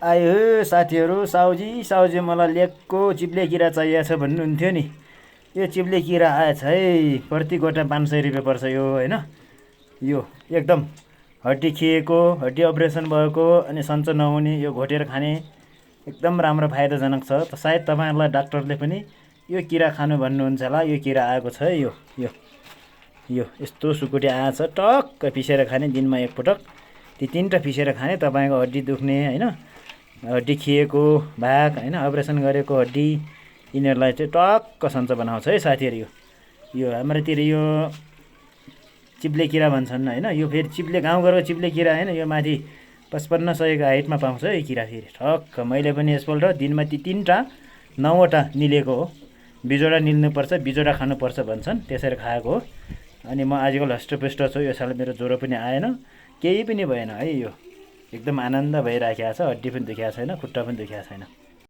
आयो साथीहरू, साउजी मलाई लेकको चिप्ले किरा चाहिएको छ भन्नुहुन्थ्यो नि। यो चिप्ले किरा आएछ है। प्रति गोटा 500 रुपियाँ पर्छ यो होइन। यो एकदम हड्डी खिएको, हड्डी अपरेसन भएको अनि सन्चो नहुने, यो घोटेर खाने एकदम राम्रो फाइदाजनक छ। सायद तपाईँहरूलाई डाक्टरले पनि यो किरा खानु भन्नुहुन्छ होला। यो किरा आएको छ है। यो यस्तो सुकुटी आएछ, टक्क पिसेर खाने दिनमा एकपटक। ती 3टा पिसेर खाने, तपाईँको हड्डी दुख्ने होइन, हड्डी खिएको भाग होइन, अपरेसन गरेको हड्डी, यिनीहरूलाई चाहिँ टक्क सन्चो बनाउँछ है साथीहरू। यो हाम्रोतिर यो चिप्ले किरा भन्छन् होइन। यो फेरि चिप्ले गाउँघरको चिप्ले किरा होइन। यो माथि 5500 को हाइटमा पाउँछ है किरा फेरि ठक्क। मैले पनि यसपल्ट दिनमा ती 3टा 9वटा निलेको हो। बिजोडा निल्नुपर्छ, बिजोडा खानुपर्छ भन्छन्, त्यसरी खाएको हो। अनि म आजकल हष्टपुष्ट छु। यो साल मेरो ज्वरो पनि आएन, केही पनि भएन है। यो एकदम आनन्द भइराखेको छ। हड्डी पनि दुखेको छैन, खुट्टा पनि दुखेको छैन।